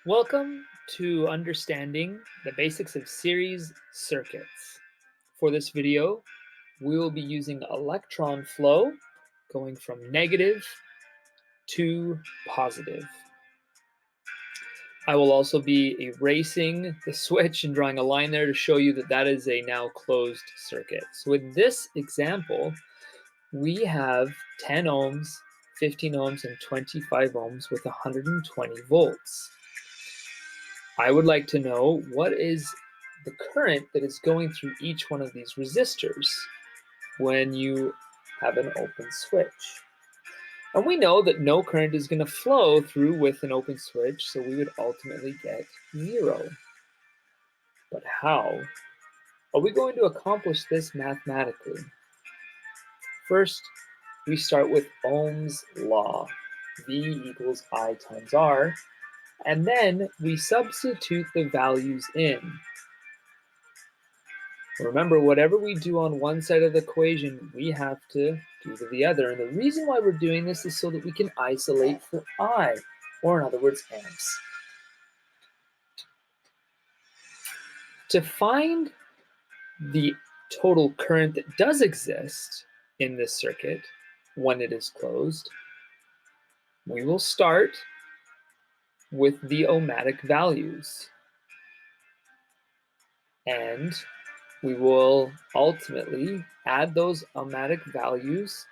Welcome to understanding the basics of series circuits. For this video, we will be using electron flow going from negative to positive. I will also be erasing the switch and drawing a line there to show you that that is a now closed circuit. So in this example, we have 10 ohms, 15 ohms, and 25 ohms with 120 volts. I would like to know what is the current that is going through each one of these resistors when you have an open switch. And we know that no current is going to flow through with an open switch, so we would ultimately get 0. But how are we going to accomplish this mathematically? First, we start with Ohm's Law. V equals I times R, and then we substitute the values in. Remember, whatever we do on one side of the equation, we have to do to the other. And the reason why we're doing this is so that we can isolate for I, or in other words, amps. To find the total current that does exist in this circuit when it is closed, we will start with the ohmic values. And we will ultimately add those ohmic values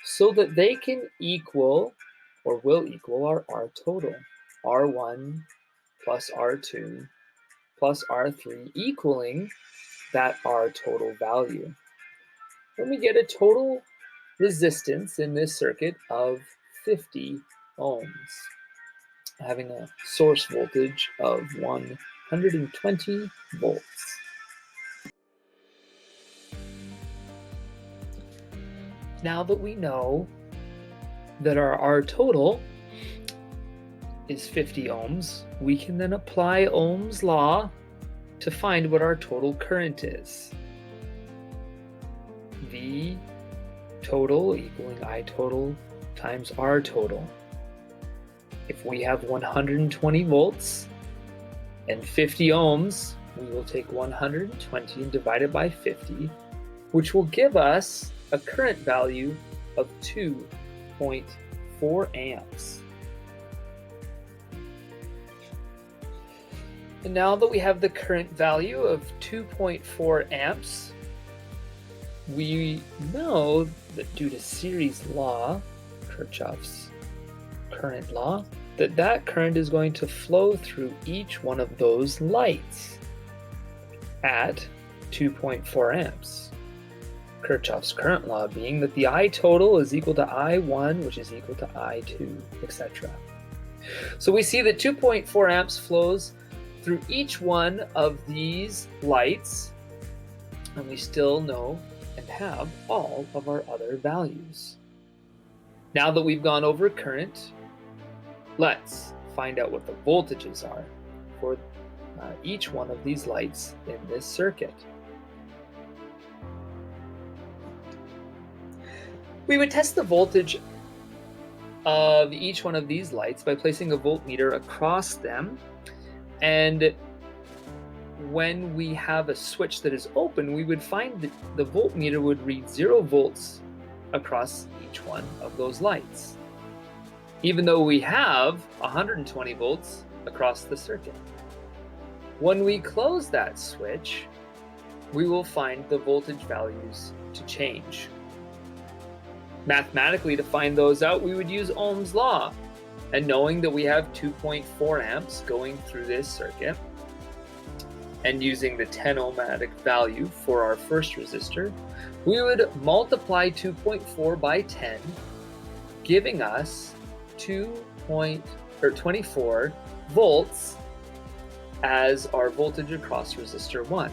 so that they can equal or will equal our R total. R1 plus R2 plus R3 equaling that R total value. Then we get a total resistance in this circuit of 50 ohms, having a source voltage of 120 volts. Now that we know that our R total is 50 ohms, we can then apply Ohm's law to find what our total current is. V total equaling I total times R total. If we have 120 volts and 50 ohms, we will take 120 and divide it by 50, which will give us a current value of 2.4 amps. And now that we have the current value of 2.4 amps, we know that due to series law, Kirchhoff's current law, that current is going to flow through each one of those lights at 2.4 amps. Kirchhoff's current law being that the I total is equal to I1, which is equal to I2, etc. So we see that 2.4 amps flows through each one of these lights, and we still know and have all of our other values. Now that we've gone over current, let's find out what the voltages are for each one of these lights in this circuit. We would test the voltage of each one of these lights by placing a voltmeter across them, and when we have a switch that is open, we would find that the voltmeter would read 0 volts across each one of those lights, even though we have 120 volts across the circuit. When we close that switch, we will find the voltage values to change. Mathematically, to find those out, we would use Ohm's law. And knowing that we have 2.4 amps going through this circuit, and using the 10 ohmic value for our first resistor, we would multiply 2.4 by 10, giving us 24 volts as our voltage across resistor 1.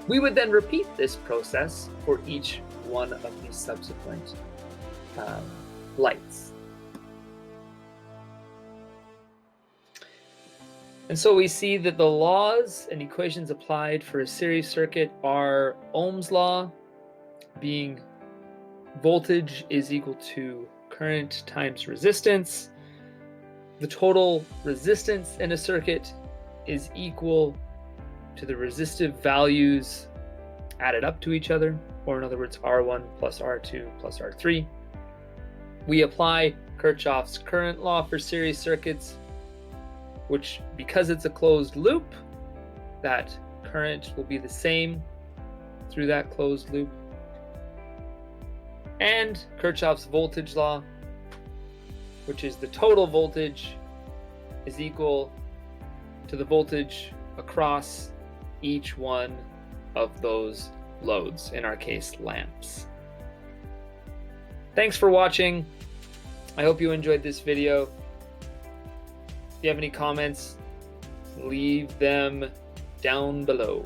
We would then repeat this process for each one of these subsequent lights. And so we see that the laws and equations applied for a series circuit are Ohm's law, being voltage is equal to current times resistance. the total resistance in a circuit is equal to the resistive values added up to each other, or in other words, R1 plus R2 plus R3. We apply Kirchhoff's current law for series circuits, which, because it's a closed loop, that current will be the same through that closed loop. And Kirchhoff's voltage law, which is the total voltage is equal to the voltage across each one of those loads, in our case, lamps. Thanks for watching. I hope you enjoyed this video. If you have any comments, leave them down below.